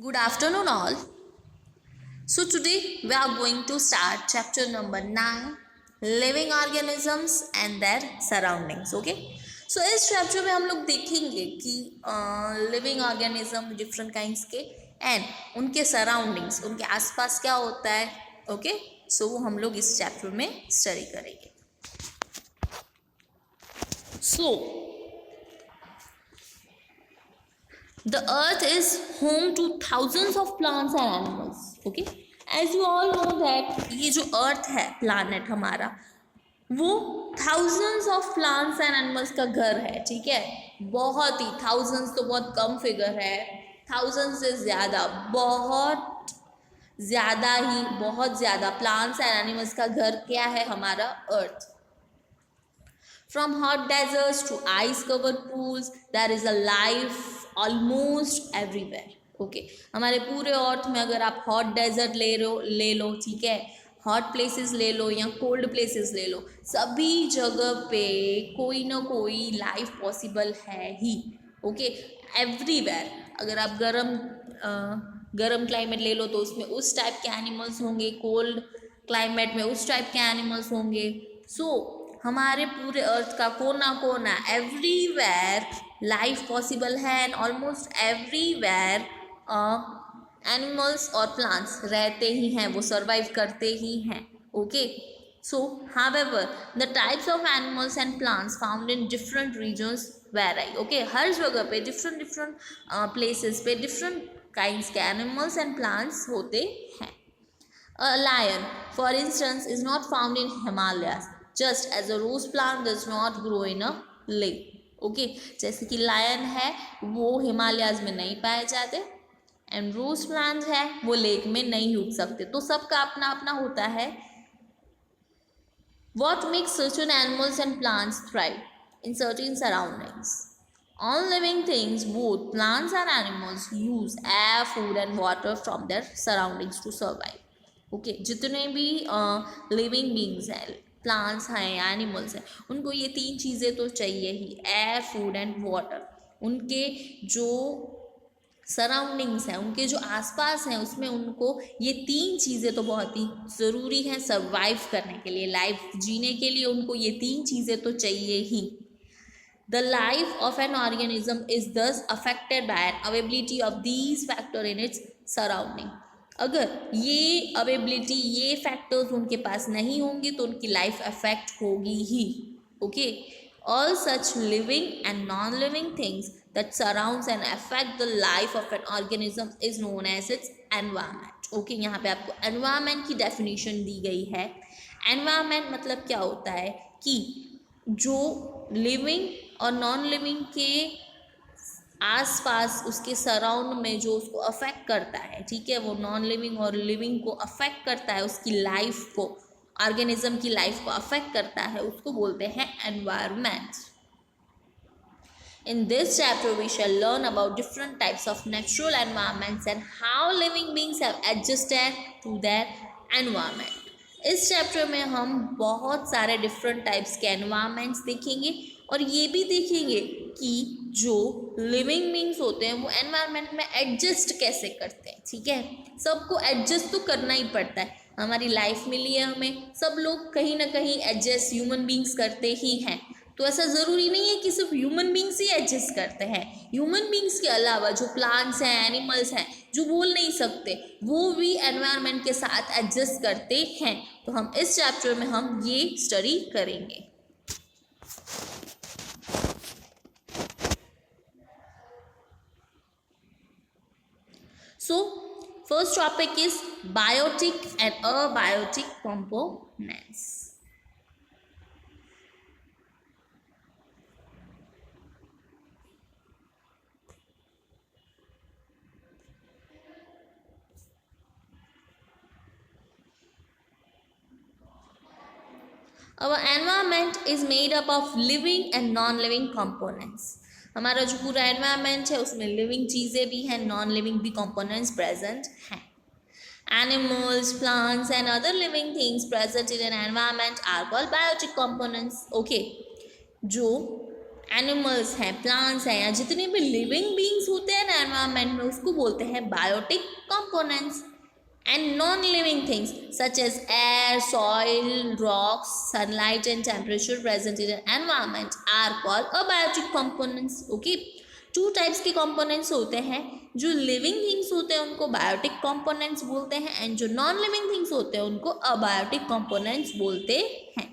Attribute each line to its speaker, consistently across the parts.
Speaker 1: Good afternoon, all. So, today we are going to start chapter number 9 Living Organisms and Their Surroundings. Okay? So, इस chapter में हम लोग देखेंगे कि living organism different kinds के and उनके surroundings, उनके आसपास क्या होता है. ओके, सो वो हम लोग इस चैप्टर में स्टडी करेंगे. सो the earth is home to thousands of plants and animals. Okay, as you all know that ये जो earth है, planet हमारा, वो thousands of plants and animals का घर है. ठीक है, बहुत ही, thousands तो बहुत कम फिगर है, thousands से ज़्यादा, बहुत ज़्यादा plants and animals का घर क्या है हमारा earth. From hot deserts to ice-covered pools, there is a life almost everywhere. Okay, हमारे पूरे अर्थ में अगर आप हॉट डेजर्ट ले लो, ठीक है, हॉट प्लेसेस ले लो या कोल्ड प्लेसेस ले लो, सभी जगह पे कोई ना कोई लाइफ पॉसिबल है ही. Okay, everywhere. अगर आप गरम क्लाइमेट ले लो तो उसमें उस टाइप के एनिमल्स होंगे, कोल्ड क्लाइमेट में उस टाइप के एनिमल्स होंगे. सो हमारे पूरे अर्थ का कोना कोना, एवरीवेयर लाइफ पॉसिबल है एंड ऑलमोस्ट एवरीवेयर एनिमल्स और प्लांट्स रहते ही हैं, वो सर्वाइव करते ही हैं. Okay, so however the types of animals and plants found in different regions vary. Okay, हर जगह पे डिफरेंट प्लेसेस पे डिफरेंट काइंड्स के एनिमल्स एंड प्लांट्स होते हैं. A lion, for instance, is not found in Himalayas, just as a rose plant does not grow in a lake. Okay, जैसे कि lion है वो हिमालयाज में नहीं पाए जाते एंड रोज प्लांट है वो लेक में नहीं उग सकते. तो सबका अपना अपना होता है. What makes certain animals and plants thrive in certain surroundings? All living things, both plants and animals, use air, food and water from their surroundings to survive. Okay, जितने भी लिविंग बींग्स हैं, प्लांट्स हैं, animals हैं, उनको ये तीन चीज़ें तो चाहिए ही, एयर, फूड एंड वाटर. उनके जो सराउंडिंग्स हैं, उनके जो आसपास हैं, उसमें उनको ये तीन चीज़ें तो बहुत ही ज़रूरी हैं सर्वाइव करने के लिए, लाइफ जीने के लिए उनको ये तीन चीज़ें तो चाहिए ही. The life of an organism is thus affected by an availability of these factors in its surrounding. अगर ये अवेबिलिटी, ये फैक्टर्स उनके पास नहीं होंगे तो उनकी लाइफ अफेक्ट होगी ही. Okay, all such living and non living things that surrounds and affect the life of an organism is known as its environment. Okay, यहाँ पे आपको एनवायरनमेंट की डेफिनेशन दी गई है. एनवायरनमेंट मतलब क्या होता है कि जो लिविंग और नॉन लिविंग के आसपास, उसके सराउंड में जो उसको अफेक्ट करता है, ठीक है, वो नॉन लिविंग और लिविंग को अफेक्ट करता है, उसकी लाइफ को, ऑर्गेनिज्म की लाइफ को अफेक्ट करता है, उसको बोलते हैं environment. In this chapter we shall learn about different types of natural environments and how living beings have adjusted to their environment. इस चैप्टर में हम बहुत सारे डिफरेंट टाइप्स के एनवायरनमेंट्स देखेंगे और ये भी देखेंगे कि जो लिविंग बींग्स होते हैं वो एनवायरनमेंट में एडजस्ट कैसे करते हैं. ठीक है, सबको एडजस्ट तो करना ही पड़ता है, हमारी लाइफ मिली है हमें, सब लोग कहीं ना कहीं एडजस्ट ह्यूमन बींग्स करते ही हैं. तो ऐसा ज़रूरी नहीं है कि सिर्फ ह्यूमन बींग्स ही एडजस्ट करते हैं. ह्यूमन बींग्स के अलावा जो प्लांट्स हैं, एनिमल्स हैं, जो बोल नहीं सकते, वो भी एनवायरनमेंट के साथ एडजस्ट करते हैं. तो हम इस चैप्टर में हम ये स्टडी करेंगे. So, first topic is biotic and abiotic components. Our environment is made up of living and non-living components. हमारा जो पूरा एनवायरनमेंट है उसमें लिविंग चीज़ें भी हैं, नॉन लिविंग भी कंपोनेंट्स प्रेजेंट हैं. Animals, plants and other living things present in an environment are called biotic components. Okay, जो एनिमल्स हैं, प्लांट्स हैं, या जितने भी लिविंग बींग्स होते हैं ना एनवायरमेंट में, उसको बोलते हैं biotic components. And non living things such as air, soil, rocks, sunlight and temperature present in environment are called abiotic components. Okay, two types के कंपोनेंट्स होते हैं. जो लिविंग थिंग्स होते हैं उनको बायोटिक कंपोनेंट्स बोलते हैं, एंड जो नॉन लिविंग थिंग्स होते हैं उनको अबायोटिक कंपोनेंट्स बोलते हैं.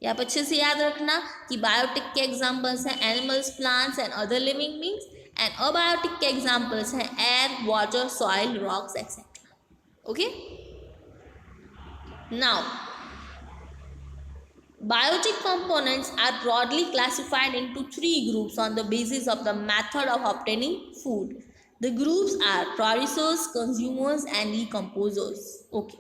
Speaker 1: या आप अच्छे से याद रखना कि बायोटिक के एग्जाम्पल्स हैं animals, plants and other living beings, and abiotic के एग्जाम्पल्स हैं air, water, soil, rocks etcetera. Okay, now biotic components are broadly classified into three groups on the basis of the method of obtaining food. The groups are producers, consumers and decomposers. Okay.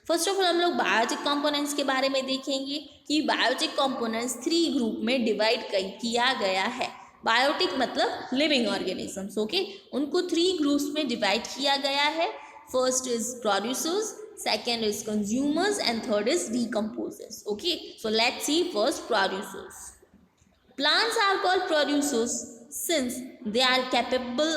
Speaker 1: First of all हम लोग biotic components के बारे में देखेंगे कि biotic components 3 group में divide किया गया है. बायोटिक मतलब लिविंग ऑर्गेनिजम्स. ओके, उनको 3 ग्रुप्स में डिवाइड किया गया है. First is producers, second is consumers and third is decomposers. Okay, so let's see first producers. Plants are called producers since they are capable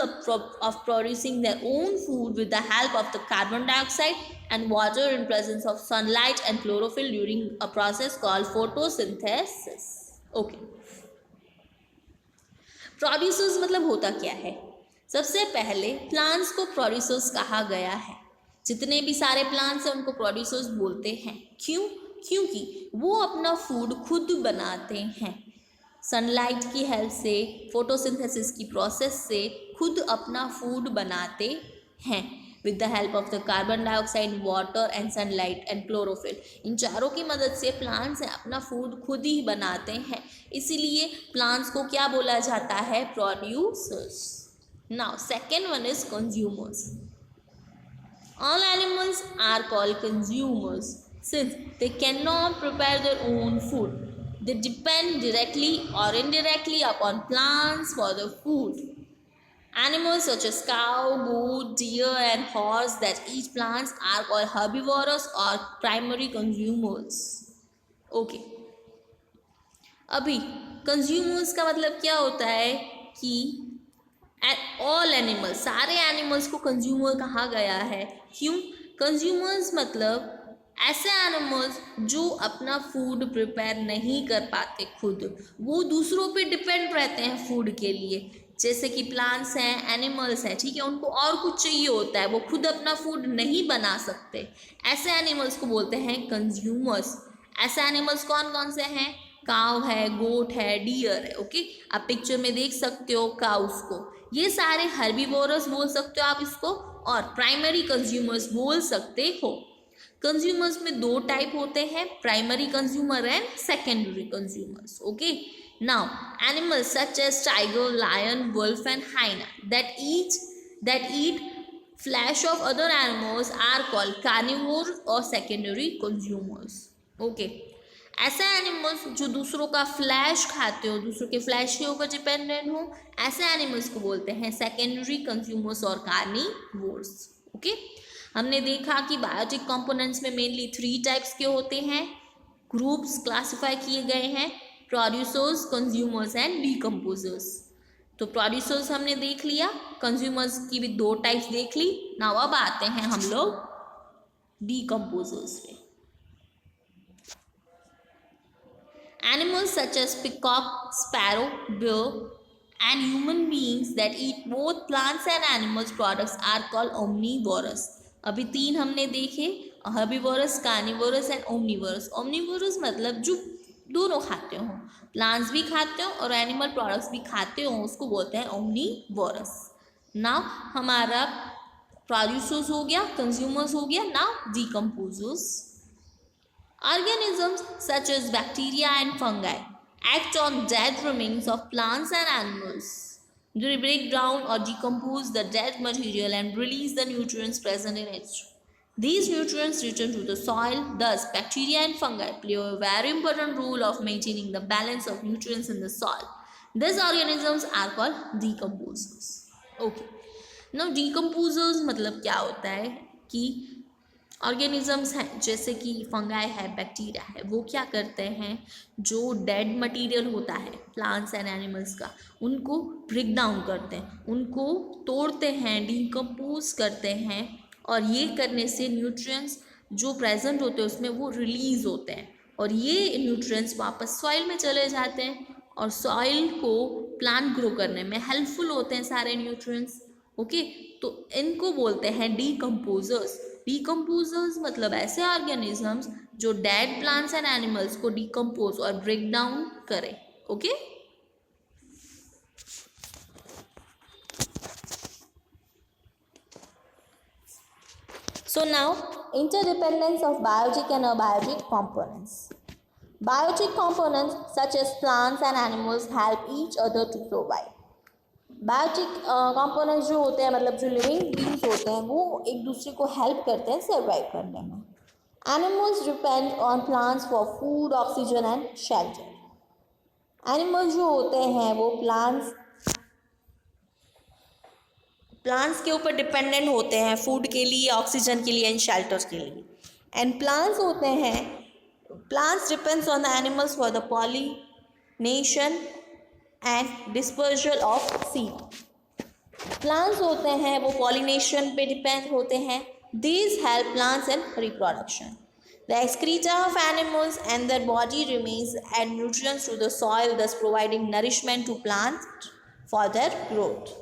Speaker 1: of producing their own food with the help of the carbon dioxide and water in presence of sunlight and chlorophyll during a process called photosynthesis. Okay, producers मतलब होता क्या है? सबसे पहले plants को producers कहा गया है. जितने भी सारे प्लांट्स हैं उनको प्रोड्यूसर्स बोलते हैं. क्यों? क्योंकि वो अपना फूड खुद बनाते हैं. सनलाइट की हेल्प से, फोटोसिंथेसिस की प्रोसेस से खुद अपना फूड बनाते हैं with the help of the carbon dioxide, water and sunlight and chlorophyll. इन चारों की मदद से प्लांट्स अपना फूड खुद ही बनाते हैं. इसीलिए प्लांट्स को क्या बोला जाता है? Producers. Now second one is consumers. All animals are called consumers since they cannot prepare their own food. They depend directly or indirectly upon plants for their food. Animals such as cow, goat, deer and horse that eat plants are called herbivores or primary consumers. Okay. अभी consumers का मतलब क्या होता है कि all animals, सारे animals को consumer कहा गया है. क्यों? कंज्यूमर्स मतलब ऐसे एनिमल्स जो अपना फूड प्रिपेयर नहीं कर पाते खुद, वो दूसरों पे डिपेंड रहते हैं फूड के लिए. जैसे कि प्लांट्स हैं, एनिमल्स हैं, ठीक है, उनको और कुछ चाहिए होता है, वो खुद अपना फूड नहीं बना सकते. ऐसे एनिमल्स को बोलते हैं कंज्यूमर्स. ऐसे एनिमल्स कौन कौन से हैं? काव है, गोट है, डियर है. ओके, आप पिक्चर में देख सकते हो काउस को. ये सारे हर्बीवोरस बोल सकते हो आप इसको, और प्राइमरी कंज्यूमर्स बोल सकते हो. कंज्यूमर्स में 2 टाइप होते हैं, primary consumer and secondary consumers. Okay, now animals such as tiger, lion, wolf and hyena that eat flesh of other animals are called carnivores or secondary consumers. Okay, ऐसे animals जो दूसरों का flash खाते हो, दूसरों के फ्लैश के ऊपर डिपेंडेंट हो, ऐसे एनिमल्स को बोलते हैं सेकेंडरी कंज्यूमर्स और कार्निवोर्स. ओके, हमने देखा कि बायोटिक कंपोनेंट्स में मेनली 3 टाइप्स के होते हैं. ग्रुप्स क्लासिफाई किए गए हैं, प्रोड्यूसर्स, कंज्यूमर्स एंड डीकम्पोजर्स. तो प्रोड्यूसर्स हमने देख लिया, कंज्यूमर्स की भी 2 टाइप्स देख ली. नाउ अब आते हैं हम लोग डीकम्पोजर्स पे. Animals such as peacock, sparrow, bear and human beings that eat both plants and animals products are called omnivorous. अभी 3 हमने देखे, herbivores, carnivorous and omnivorous. omnivorous मतलब जो दोनों खाते हो, प्लांट्स भी खाते हो और एनिमल प्रोडक्ट्स भी खाते हो, उसको बोलते हैं omnivorous. नाउ हमारा प्रोड्यूसर्स हो गया, कंज्यूमर्स हो गया. Now decomposers. Organisms such as bacteria and fungi act on dead remains of plants and animals. They break down or decompose the dead material and release the nutrients present in it. These nutrients return to the soil. Thus, bacteria and fungi play a very important role of maintaining the balance of nutrients in the soil. These organisms are called decomposers. Okay. Now, decomposers मतलब क्या होता है कि organisms हैं जैसे कि fungi है, bacteria है, वो क्या करते हैं, जो डेड मटेरियल होता है प्लांट्स एंड एनिमल्स का, उनको ब्रेक डाउन करते हैं, उनको तोड़ते हैं, डिकम्पोज करते हैं, और ये करने से न्यूट्रिएंट्स जो प्रेजेंट होते हैं उसमें वो रिलीज होते हैं, और ये न्यूट्रिएंट्स वापस सॉइल में चले जाते हैं, और सॉइल को प्लांट ग्रो करने में हेल्पफुल होते हैं सारे न्यूट्रिएंट्स। ओके, तो इनको बोलते हैं डीकम्पोजर्स। डीकम्पोजर्स मतलब ऐसे ऑर्गेनिजम्स जो डेड प्लांट्स एंड एनिमल्स को डीकम्पोज और ब्रेक डाउन करें। Okay, so now interdependence of biotic and abiotic components. Biotic components such as plants and animals help each other to survive. Biotic components जो होते हैं, मतलब जो living beings होते हैं, वो एक दूसरे को हेल्प करते हैं सर्वाइव करने में। Animals depend on plants for food, oxygen and shelter. Animals जो होते हैं वो प्लांट्स के ऊपर डिपेंडेंट होते हैं फूड के लिए, ऑक्सीजन के लिए एंड शेल्टर के लिए। एंड प्लांट्स होते हैं, plants depends on the animals for the pollination and dispersal of seed. Plants होते हैं वो पॉलिनेशन पे डिपेंड होते हैं। These help plants in reproduction. The excreta of animals and their body remains add nutrients to the soil, thus providing nourishment to plants for their growth.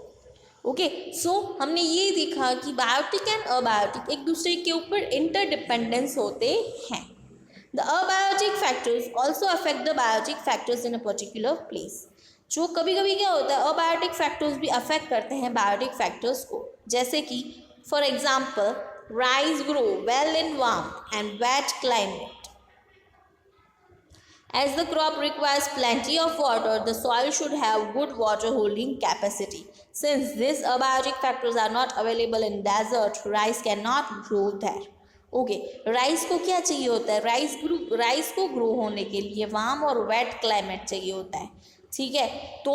Speaker 1: Okay, so हमने ये देखा कि बायोटिक एंड अबायोटिक एक दूसरे के ऊपर interdependence होते हैं। The abiotic factors also affect the biotic factors in a particular place. जो कभी कभी क्या होता है, अबायोटिक फैक्टर्स भी अफेक्ट करते हैं बायोटिक फैक्टर्स को, जैसे कि for example rice grow well in warm and wet climate. As the crop requires plenty of water, the soil should have good water holding capacity. Since these abiotic factors are not available in desert, rice cannot grow there. Okay, rice को क्या चाहिए होता है, rice को grow होने के लिए warm और वेट क्लाइमेट चाहिए होता है। ठीक है, तो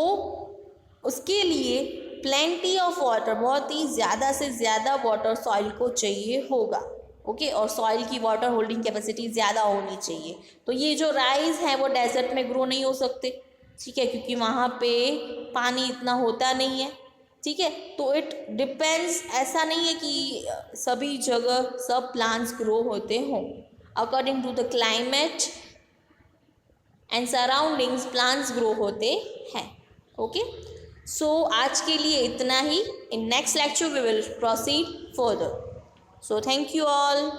Speaker 1: उसके लिए प्लेंटी ऑफ वाटर, बहुत ही ज़्यादा से ज़्यादा वाटर सॉइल को चाहिए होगा। ओके, और सॉइल की वाटर होल्डिंग कैपेसिटी ज़्यादा होनी चाहिए। तो ये जो राइस है वो डेजर्ट में ग्रो नहीं हो सकते, ठीक है, क्योंकि वहाँ पे पानी इतना होता नहीं है। ठीक है, तो इट डिपेंड्स, ऐसा नहीं है कि सभी जगह सब प्लांट्स ग्रो होते हों। According to the climate and surroundings plants grow होते हैं। ओके, सो आज के लिए इतना ही। In next lecture we will proceed further. So thank you all.